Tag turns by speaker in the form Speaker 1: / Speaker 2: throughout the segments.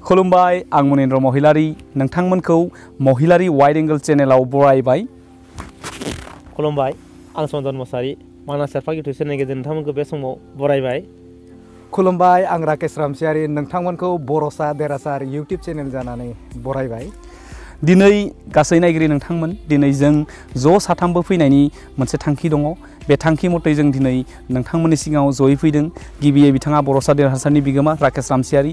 Speaker 1: खुलुमबाय आं मनिन्द्र महिलारी नोंथांमोनखौ महिलारी wide angle चेनेलाव बरायबाय।
Speaker 2: खुलुमबाय आं चन्दन मोसाहारी मानास सेरफा इउटुब चेनेलनि गेजेरजों नोंथांमोनखौ बे समाव बरायबाय।
Speaker 3: खुलुमबाय आं राकेश रामसियारी नोंथांमोनखौ बर'सा देरासार इउटुब चेनेल जानानै बरायबाय।
Speaker 1: दिनै गासै नायगिरि नोंथांमोन दिनै जों ज' साथामबो फैनायनि मोनसे थांखि दङ। बे थांखि मथै जों दिनै नोंथांमोननि सिगाङाव जयै फैदों। गिबियै बिथाङा बर'सा देरहासारनि बिगोमा राकेश रामसियारी,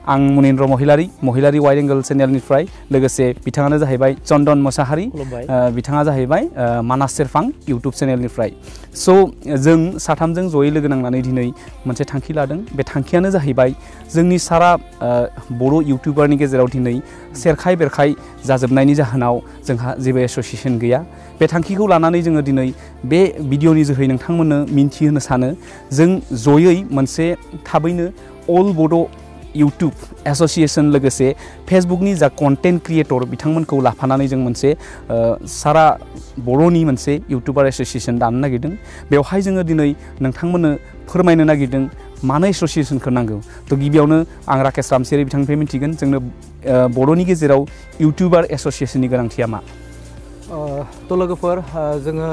Speaker 1: आं मनिन्द्र महिलारी महिलारी वाइड एंगल चेनेलनिफ्राय, लोगोसे बिथाङानो जाहैबाय चन्दन मोसाहारी, बिथाङा जाहैबाय मानास सेरफां इउटुब चेनेलनिफ्राय। स' जों साथामजों जयै लोगो नांनानै दिनै मोनसे थांखि लादों। बे थांखियानो जाहैबाय जोंनि सारा बर' इउटुबारनि गेजेराव दिनै सेरखाय बेरखाय जाजोबनायनि जाहोनाव जोंहा जेबो एस'सिएशन गैया। बे थांखिखौ लानानै जोङो दिनै बे भिडिअनि जोहै नोंथांमोननो मिन्थिहोनो सानो जों जयै मोनसे थाबैनो अल बड' इउटुब एस'सिएशन लोगोसे फेसबुकनि जा कन्टेन्ट क्रिएटर बिथांमोनखौ लाफानानै जों मोनसे सारा बर'नि मोनसे इउटुबार एस'सिएशन दानो नागिरदों। बेवहाय जोङो दिनै नोंथांमोननो फोरमायनो नागिरदों मानो एस'सिएशनखौ नांगौ। थ' गिबियावनो आं राकेश रामसियारी बिथांनिफ्राय मिथिगोन जोंनो बर'नि गेजेराव इउटुबार एस'सिएशननि गोनांथिया मा?
Speaker 3: थ' लोगोफोर जोङो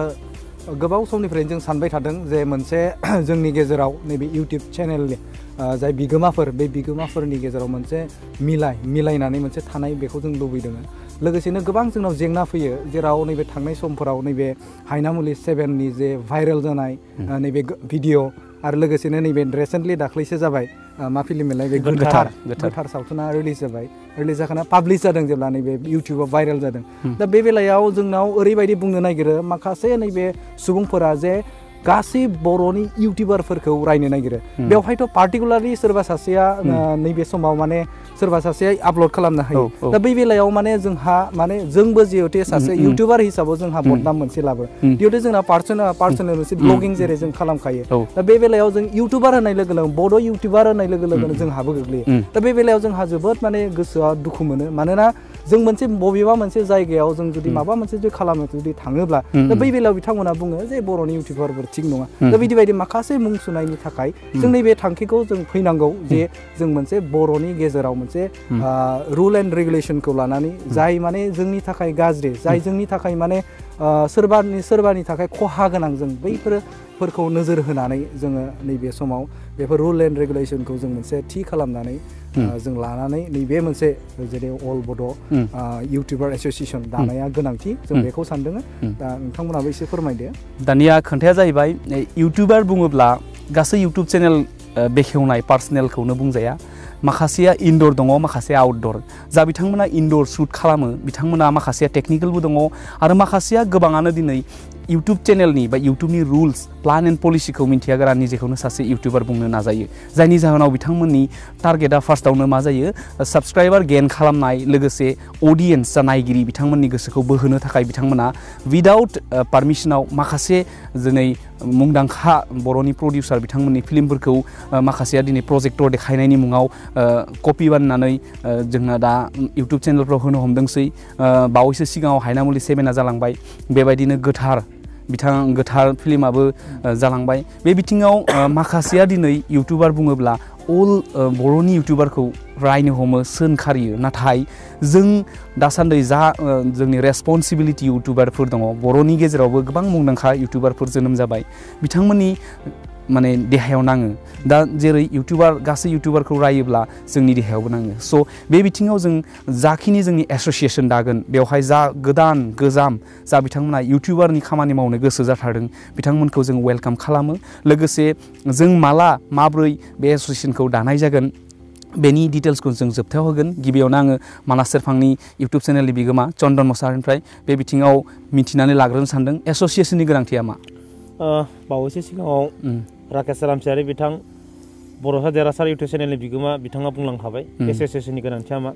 Speaker 3: गोबाव समनिफ्रायनो जों सानबाय थादों जे मोनसे जोंनि गेजेराव नैबे इउटुब चेनेलनि जाय बिगोमाफोर बे बिगोमाफोरनि गेजेराव मोनसे मिलायनानै मोनसे थानाय बेखौ जों लुबैदों। लोगोसेनो गोबां जोंनाव जेंना फैयो जेराव नैबे थांनाय समफोराव नैबे हायनामुलि 7नि जे भाइरेल जानाय नैबे भिडिअ' आरो लोगोसेनो नैबे रिसेन्टलि दाख्लैसो जाबाय मा फिल्ममोनलाय बे गोथार सावथुना रिलिज जाबाय। रिलिज जाखाना पाब्लिश जादों जेब्ला नैबे इउटुबाव भाइरेल जादों। दा बे बेलायाव जोंनाव ओरैबायदि बुंनो नागिरो माखासे नैबे सुबुंफोरा जे गासै बर'नि इउटुबारफोरखौ रायनो नागिरो। बेवहायथ' पार्टिकुलारलि सोरबा सासेया नैबे समाव माने सोरबा सासेया आपल'ड खालामनो हायो। दा बै बेलायाव माने जोंहा माने जोंबो जिहेतु सासे इउटुबार हिसाबै जोंहा बदनाम मोनसे लाबो। जिहेतु जोंना पार्सनेल मोनसे ब्लगिं जेरै जों खालामखायो। दा बे बेलायाव जों इउटुबार होननाय लोगो लोगो बड' इउटुबार होननाय लोगो लोगोनो जोंहाबो गोग्लैयो। दा बे बेलायाव जोंहा जोबोद माने गोसोआ दुखु मोनो। मानोना जों मोनसे बबेबा मोनसे जायगायाव जों जुदि माबा मोनसे जुदि खालामनो जुदि थाङोब्ला दा बै बेलायाव बिथांमोना बुङो जे बर'नि इउटुबारफोर थिग नङा। दा बिदि बायदि माखासे मुं सुनायनि थाखाय जों नैबे थांखिखौ जों फैनांगौ जे जों मोनसे बर'नि गेजेराव मोनसे रुल एन्ड रेगुलेसनखौ लानानै जाय माने जोंनि थाखाय गाज्रि, जाय जोंनि थाखाय माने सोरबानि थाखाय खहा गोनां, जों बैफोरखौ नोजोर होनानै जोङो नैबे समाव बेफोर रुल एन्ड रेगुलेसनखौ जों मोनसे थि खालामनानै जों लानानै नैबे मोनसे जेरै अल बड' इउटुबार एस'सिएशन दानाया गोनांथि जों बेखौ सानदों। दा नोंथांमोनाबो एसे फोरमायदो।
Speaker 1: दानिया खोन्थाया जाहैबाय इउटुबार बुङोब्ला गासै इउटुब चेनेल बेखेवनाय पार्सनेलखौनो बुंजाया। माखासेया इनडोर दङ, माखासेया आउटडोर। जा बिथांमोना इनडोर शुट खालामो बिथांमोना माखासेया टेक्निकेलबो दङ आरो माखासेया गोबाङानो दिनै इउटुब चेनेलनि बा इउटुबनि रुल्स प्लान एन्ड पलिसिखौ मिन्थियागारा निजेखौनो सासे इउटुबार बुंनो नाजायो। जायनि जाहोनाव बिथांमोननि टारगेटआ फार्स्टआवनो मा जायो साबस्क्राइबार गेन खालामनाय लोगोसे अडियेन्स जा नायगिरि बिथांमोननि गोसोखौ बोहोनो थाखाय बिथांमोना उइदाउट पारमिसनाव माखासे दिनै मुंदांखा बर'नि प्रडिउसार बिथांमोननि फिल्मफोरखौ माखासेया दिनै प्रजेक्टर देखायनायनि मुङाव कपि बानायनानै जोंना दा इउटुब चेनेलफ्राव होनो हमदोंसै। बावैसो सिगाङाव हायनामुलि 7आ जालांबाय, बेबायदिनो गोथार फिल्माबो जालांबाय। बे बिथिङाव माखासेया दिनै इउटुबार बुङोब्ला अल बर'नि इउटुबारखौ रायनो हमो, सोंखारियो। नाथाय जों दासान्दि जा जोंनि रेसपन्सिबिलिटि इउटुबारफोर दङ, बर'नि गेजेरावबो गोबां मुंदांखा इउटुबारफोर जोनोम जाबाय, बिथांमोननि माने देहायाव नाङो। दा जेरै गासै इउटुबारखौ रायोब्ला जोंनि देहायावबो नाङो। स' बे बिथिङाव जों जाखिनि जोंनि एस'सिएशन दागोन बेवहाय जा गोजाम जा बिथांमोना इउटुबारनि खामानि मावनो गोसो जाथारदों बिथांमोनखौ जों वेलकाम खालामो। लोगोसे जों माब्रै बे एस'सिएशनखौ दानाय जागोन बेनि डिटेल्सखौ जों जोबथायाव होगोन। गिबियावनो आङो मानास सेरफांनि इउटुब चेनेलनि बिगोमा चन्दन मोसाहारीनिफ्राय बे बिथिङाव मिथिनानै लाग्रोनो सानदों एस'सिएशननि गोनांथिया मा?
Speaker 2: बावैसो सिगाङाव राकेश रामसियारी बिथां बर'सा देरहासार इउटुब चेनेलनि बिगोमा बिथाङा बुंलांखाबाय एस'सिएशननि गोनांथिया मा।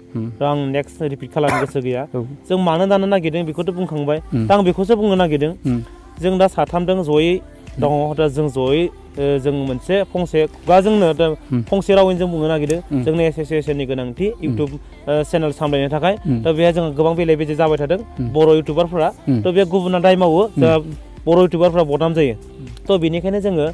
Speaker 2: आं नेक्स्ट रिपिट खालामनो गोसो गैया। जों मानो दानो नागिरदों बेखौथ' बुंखांबाय। दा आं बेखौसो बुंनो नागिरदों जों दा साथामजों जयै दङ। दा जों जयै जों मोनसे फंसे खुगाजोंनो फंसे रावैनो जों बुंनो नागिरदों जोंनि एस'सिएशननि गोनांथि इउटुब चेनेल सामलायनो थाखाय। दा बेहाय जोंहा गोबां बेले बेजे जाबाय थादों बर' इउटुबारफोरा। थ' बे गुबुना दाय मावो, बर' इउटुबारफ्रा बदनाम जायो। थ' बेनिखायनो जोङो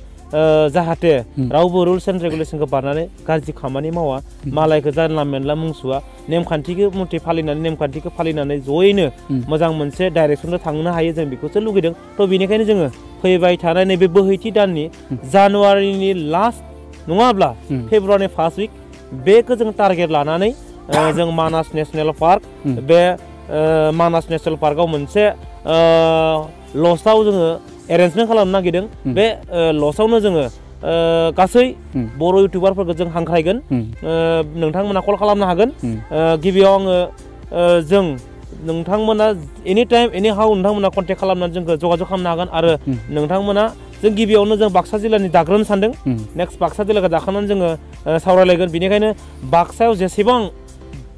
Speaker 2: जाहाथे रावबो रुल्स एन्ड रेगुलेशनखौ बारनानै गाज्रि खामानि मावा मालायखौ जानला मेनला मुंसुआ नेमखान्थिखौ मथे फालिनानै नेमखान्थिखौ फालिनानै जयैनो मोजां मोनसे डाइरेक्सनजों थांनो हायो जों बेखौसो लुगैदों थ' बेनिखायनो जोङो फैबाय थानाय नैबे बोहैथि दाननि जानुवारिनि लास्ट नङाब्ला फेब्रुवारिनि फार्स्ट उइक बेखौ जों टारगेट लानानै जों मानास नेशनेल पार्क बे मानास नेशनेल पार्कआव मोनसे लजआव जोङो एरेन्जमेन्ट खालामनो नागिरदों बे लजआवनो जोङो गासै बर' इउटिउबारफोरखौ जों हांख्रायगोन नोंथांमोना कल खालामनो हागोन गिबियाव आङो जों नोंथांमोना एनि टाइम एनि हाउ नोंथांमोना कन्टेक्ट खालामनानै जोंखौ जगाजग खालामनो हागोन आरो नोंथांमोना जों गिबियावनो जों बाक्सा जिल्लानि दाग्रोनो सानदों नेक्स्ट बाक्सा जिल्लाखौ दाखांनानै जोङो सावरायलायगोन बेनिखायनो बाक्सायाव जेसेबां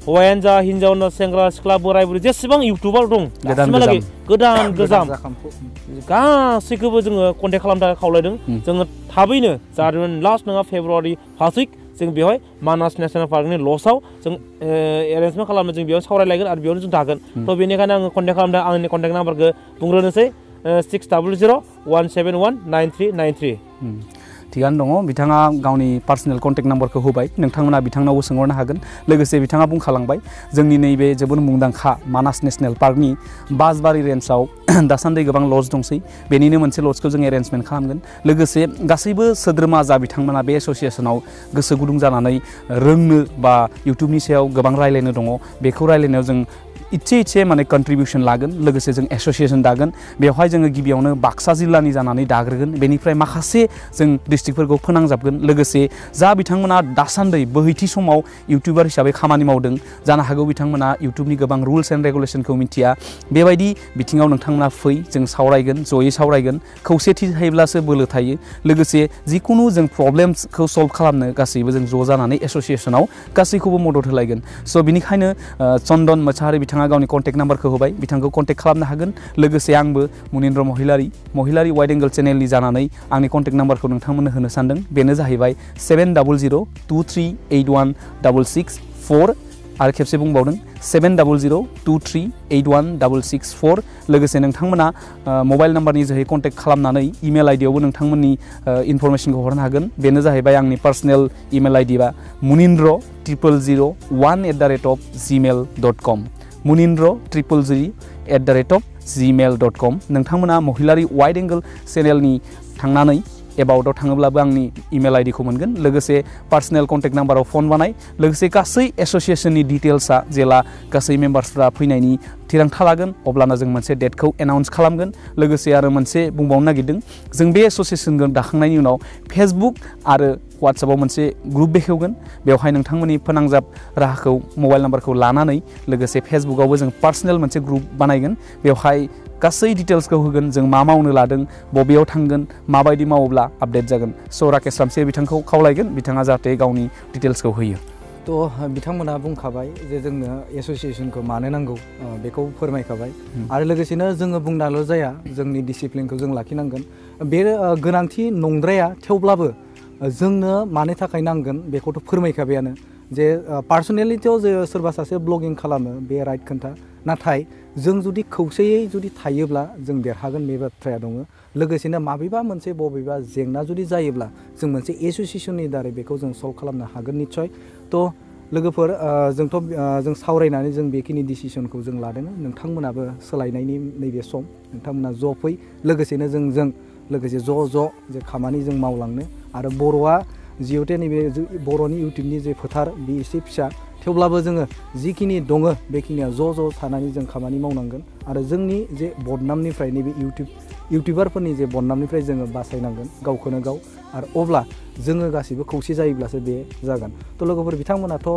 Speaker 2: हौवायानो जा हिन्जावनो सेंग्रा सिख्ला बोराय बुरै जेसेबां इउटिउबार दं दासिमहालागै गोदान गोजाम गासैखौबो जोङो कन्टेक्ट खालामनो थाखाय खावलायदों जोङो थाबैनो जानुवारि लास्ट नङा फेब्रुवारि फार्स्ट उइक जों बेवहाय मानास नेशनेल पार्कनि लजआव जों एरेन्जमेन्ट खालामनो जों बेयाव सावरायलायगोन आरो बेयावनो जों थागोन थ' बेनिखायनो आङो कन्टेक्ट खालामदों आंनि कन्टेक्ट नाम्बारखौ बुंग्रोनोसै 6001719393
Speaker 1: थिगानो दङ बिथाङा गावनि पार्सनेल कन्टेक्ट नाम्बारखौ होबाय नोंथांमोना बिथांनावबो सोंहरनो हागोन लोगोसे बिथाङा बुंखालांबाय जोंनि नैबे जोबोद मुंदांखा मानास नेशनेल पार्कनि बासबारि रेन्जआव दासान्दि गोबां लज दंसै बेनिनो मोनसे लजखौ जों एरेन्जमेन्ट खालामगोन लोगोसे गासैबो सोद्रोमा जा बिथांमोना बे एस'सियेसनाव गोसो गुदुं जानानै रोंनो बा इउटिउबनि सायाव गोबां रायलायनो दङ बेखौ रायलायनायाव जों इसे माने कन्ट्रिबिउसन लागोन लोगोसे जों एस'सियेसन दागोन बेवहाय जोङो गिबियावनो बाक्सा जिल्लानि जानानै दाग्रोगोन बेनिफ्राय माखासे जों डिस्ट्रिक्टफोरखौ फोनांजाबगोन लोगोसे जा बिथांमोना दासान्दि बोहैथि समाव इउटिउबार हिसाबै खामानि मावदों जानो हागौ बिथांमोना इउटिउबनि गोबां रुल्स एन्ड रेगुलेशनखौ मिथिया बेबायदि बिथिङाव नोंथांमोना फै जों सावरायगोन जयै सावरायगोन खौसेथि थायोब्लासो बोलो थायो लोगोसे जिकुनु जों प्रब्लेमसखौ सल्भ खालामनो गासैबो जों ज' जानानै एस'सियेसनाव गासैखौबो मदद होलायगोन स' बिनिखायनो चन्दन मोसाहारि बिथाङा गावनि कन्टेक्ट नाम्बारखौ होबाय बिथांखौ कन्टेक्ट खालामनो हागोन लोगोसे आंबो मुनिन्द्र महिलारि वाइड एंगल चेनेलनि जानानै आंनि कन्टेक्ट नाम्बारखौ नोंथांमोननो होनो सानदों बेनो जाहैबाय 7002381664 आरो खेबसे बुंबावदों 7002381664 लोगोसे नोंथांमोना मबाइल नाम्बारनि जोहै कन्टेक्ट खालामनानै इमेल आइडियावबो नोंथांमोननि इनफरमेशनखौ हरनो हागोन बेनो जाहैबाय आंनि पार्सनेल इमेल आइडि बा munindro001@gmail.com munindro001@gmail.com नोंथांमोना महिलारि वाइड एंगल चेनेलनि थांनानै एबाउटआव थाङोब्लाबो आंनि इमेल आइडिखौ मोनगोन लोगोसे पार्सनेल कन्टेक्ट नाम्बाराव फन बानाय लोगोसे गासै एस'सियेसननि डिटेल्सआ जेला गासै मेम्बार्सफ्रा फैनायनि थिरांथा लागोन अब्लाना जों मोनसे डेटखौ एनाउन्स खालामगोन लोगोसे आरो मोनसे बुंबावनो नागिरदों जों बे एस'सियेसनखौ दाखांनायनि उनाव फेसबुक आरो वाट्सएपआव मोनसे ग्रुप बेखेवगोन बेवहाय नोंथांमोननि फोनांजाब राहाखौ मबाइल नाम्बारखौ लानानै लोगोसे फेसबुकआवबो जों पार्सनेल मोनसे ग्रुप बानायगोन बेवहाय गासै डिटेल्सखौ होगोन जों मा मावनो लादों बबेयाव थांगोन माबायदि मावोब्ला आपडेट जागोन स' राकेश रामसे बिथांखौ खावलायगोन बिथाङा जाहाथे गावनि डिटेल्सखौ होयो
Speaker 3: थ' बिथांमोना बुंखाबाय जे जोंनो एस'सियेसनखौ मानो नांगौ बेखौ फोरमायखाबाय आरो लोगोसेनो जोङो बुंनाल' जाया जोंनि डिसिप्लिनखौ जों लाखिनांगोन बे गोनांथि नंद्राया थेवब्लाबो जोंनो मानि थाखाय नांगोन बेखौथ' फोरमायखाबायानो जे पार्सनेलिटियाव जे सोरबा सासे ब्लगिं खालामो बे राइट खोन्था नाथाय जों जुदि खौसेयै जुदि थायोब्ला जों देरहागोन बे बाथ्राया दङ लोगोसेनो माबेबा मोनसे बबेबा जेंना जुदि जायोब्ला जों मोनसे एस'सियेसननि दारै बेखौ जों सल्भ खालामनो हागोन निस्सय थ' लोगोफोर जों सावरायनानै जों बेखिनि डिसिसनखौ जों लादों नोंथांमोनाबो सोलायनायनि नैबे सम नोंथांमोना ज' फै लोगोसेनो जों लोगोसे ज' जे खामानि जों मावलांनो आरो बर'आ जिहेतु नैबे बर'नि इउटिउबनि जे फोथार बे एसे फिसा थेवब्लाबो जोङो जिखिनि दङ बेखिनिया ज' थानानै जों खामानि मावनांगोन आरो जोंनि जे बदनामनिफ्राय नैबे इउटिउबारफोरनि जे बदनामनिफ्राय जोङो बासायनांगोन गावखौनो गाव आरो अब्ला जोङो गासिबो खौसे जायोब्लासो बे जागोन थ' लोगोफोर बिथांमोनाथ'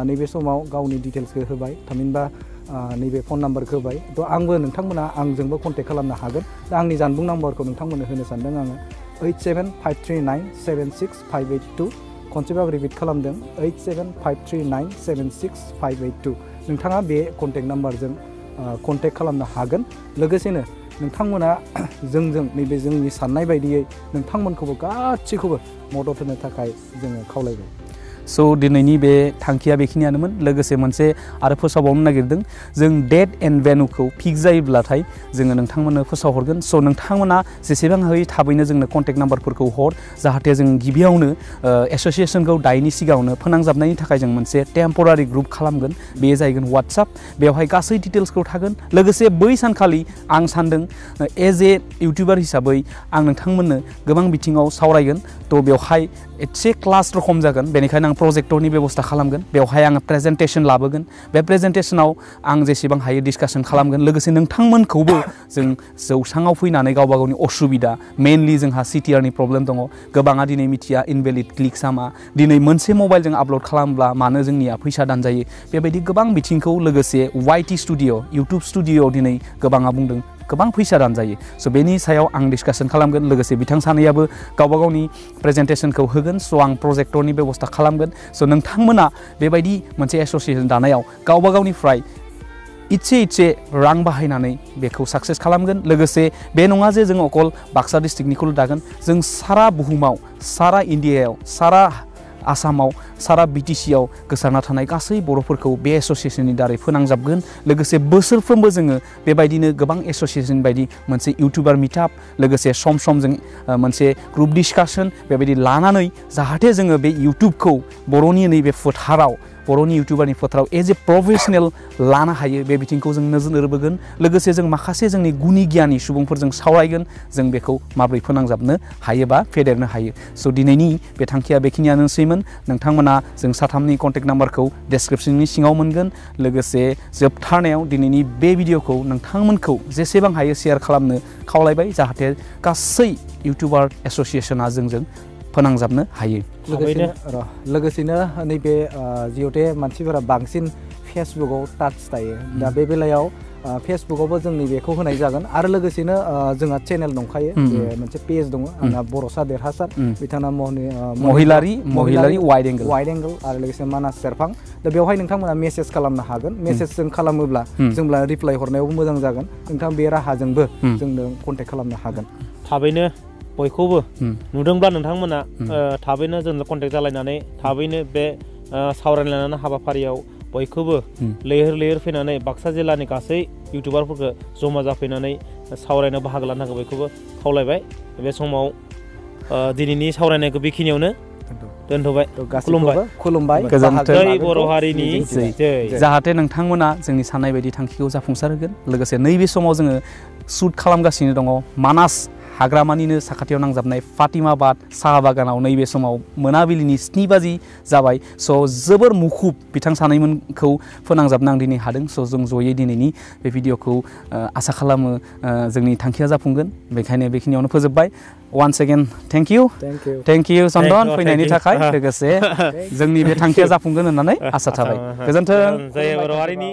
Speaker 3: नैबे समाव गावनि डिटेल्सखौ होबाय थामहिनबा नैबे फन नाम्बारखौ होबाय थ' आंबो नोंथांमोना आंजोंबो कन्टेक्ट खालामनो हागोन दा आंनि जानबुं नाम्बारखौ नोंथांमोननो होनो सानदों आङो 8753976582 खनसेबाबो रिपिट खालामदों 8753976582 नोंथाङा बे कन्टेक्ट नाम्बारजों कन्टेक्ट खालामनो हागोन लोगोसेनो नोंथांमोना जोंजों नैबे जोंनि साननाय बायदियै नोंथांमोनखौबो गासैखौबो मदद होनो थाखाय जोङो खावलायबाय
Speaker 1: स' दिनैनि बे थांखिया बेखिनियानोमोन लोगोसे मोनसे आरो फोसावबावनो नागिरदों जों डेट एन्ड भेन्युखौ फिक्स जायोब्लाथाय जोङो नोंथांमोननो फोसावहरगोन स' नोंथांमोना जेसेबां हायो थाबैनो जोंनो कन्टेक्ट नाम्बारफोरखौ हर जाहाथे जों गिबियावनो एस'सियेसनखौ दायनि सिगाङावनो फोनांजाबनायनि थाखाय जों मोनसे टेम्परारि ग्रुप खालामगोन बे जाहैगोन वाट्सएप बेवहाय गासै डिटेल्सखौ थागोन लोगोसे बै सानखालि आं सानदों एज ए इउटिउबार हिसाबै आं नोंथांमोननो गोबां बिथिङाव सावरायगोन थ' बेवहाय एसे क्लास रखम जागोन बेनिखायनो आं प्रजेक्टरनि बेबस्था खालामगोन बेवहाय आङो प्रेजेन्टेसन लाबोगोन बे प्रेजेन्टेसनाव आं जेसेबां हायो डिसकासन खालामगोन लोगोसे नोंथांमोनखौबो जों जौसाङाव फैनानै गावबा गावनि असुबिदा मेनलि जोंहा CTRनि प्रब्लेम दङ गोबाङा दिनै मिथिया इनभेलिड क्लिक्सआ मा दिनै मोनसे मबाइलजों आपल'ड खालामब्ला मानो जोंनिया फैसा दानजायो बेबायदि गोबां बिथिंखौ लोगोसे YT स्टुडिअ इउटुब स्टुडिअआव दिनै गोबाङा बुंदों गोबां फैसा दानजायो स' बेनि सायाव आं डिसकासन खालामगोन लोगोसे बिथां सानैयाबो गावबा गावनि प्रेजेन्टेसनखौ होगोन स' आं प्रजेक्टरनि बेबस्था खालामगोन स' नोंथांमोना बेबायदि मोनसे एस'सियेसन दानायाव गावबा गावनिफ्राय इसे रां बाहायनानै बेखौ साक्सेस खालामगोन लोगोसे बे नङा जे जों अकल बाक्सा डिस्ट्रिक्टनिखौल' दागोन जों सारा बुहुमाव सारा इन्डियायाव सारा आसामाव सारा BTCआव गोसारना थानाय गासै बर'फोरखौ बे एस'सियेसननि दारै फोनांजाबगोन लोगोसे बोसोरफ्रोमबो जोङो बेबायदिनो गोबां एस'सियेसन बायदि मोनसे इउटिउबार मिटआप लोगोसे सम सम जों मोनसे ग्रुप डिसकासन बेबायदि लानानै जाहाथे जोङो बे इउटिउबखौ बर'नि नैबे फोथाराव बर'नि इउटिउबारनि फोथाराव एज ए प्रफेसनेल लानो हायो बे बिथिंखौ जों नोजोर होबोगोन लोगोसे जों माखासे जोंनि गुनि गियानि सुबुंफोरजों सावरायगोन जों बेखौ माबोरै फोनांजाबनो हायो बा फेदेरनो हायो स' दिनैनि बे थांखिया बेखिनियानोसैमोन नोंथांमोना जों साथामनि कन्टेक्ट नाम्बारखौ डेसक्रिपसननि सिङाव मोनगोन लोगोसे जोबथारनायाव दिनैनि बे भिडिअखौ नोंथांमोनखौ जेसेबां हायो शेयार खालामनो खावलायबाय जाहाथे गासै इउटिउबार एस'सियेसना जोंजों फोनांजाबनो हायो
Speaker 3: लोगोसेनो नैबे जिहेते मानसिफोरा बांसिन फेसबुकआव टाच थायो दा बे बेलायाव फेसबुकआवबो जों नैबेखौ होनाय जागोन आरो लोगोसेनो जोंहा चेनेल दंखायो बे मोनसे पेज दङ आंना बर'सा देरहासार बिथाङा
Speaker 1: महिलारि वाइड एंगल
Speaker 3: आरो लोगोसे मानास सेरफां दा बेवहाय नोंथांमोना मेसेज खालामनो हागोन मेसेजजों खालामोब्ला जोंब्ला रिप्लाइ हरनायावबो मोजां जागोन नोंथां बे राहाजोंबो जोंनो कन्टेक्ट खालामनो हागोन
Speaker 2: थाबैनो बयखौबो नुदोंब्ला नोंथांमोना थाबैनो जोंनो कन्टेक्ट जालायनानै थाबैनो बे सावरायलायनानै हाबाफारियाव बयखौबो लैहोर फैनानै बाक्सा जिल्लानि गासै इउटिउबारफोरखौ जमा जाफैनानै सावरायनो बाहागो लानो थाखाय बयखौबो खावलायबाय बे समाव दिनैनि सावरायनायखौ बेखिनियावनो दोनथ'बाय
Speaker 3: खुलुमबाय
Speaker 2: जय बर' हारिनि
Speaker 1: जाहाथे नोंथांमोना जोंनि साननाय बायदि थांखिखौ जाफुंसार होगोन लोगोसे नैबे समाव जोङो शुट खालामगासिनो दङ मानास हाग्रामानिनो साखाथियाव नांजाबनाय फातिमाबाद साहा बागानाव नैबे समाव मोनाबिलिनि 7 बाजि जाबाय स' जोबोर मुखुब बिथां सानैमोनखौ फोनांजाबनो आं दिनै हादों स' जों जयै दिनैनि बे भिडिअखौ आसा खालामो जोंनि थांखिया जाफुंगोन बेखायनो बेखिनियावनो फोजोबबाय वान्स अगेन थेंक इउ चन्दन फैनायनि थाखाय लोगोसे जोंनि बे थांखिया जाफुंगोन होननानै आसा थाबाय गोजोन्थों
Speaker 2: जय बर' हारिनि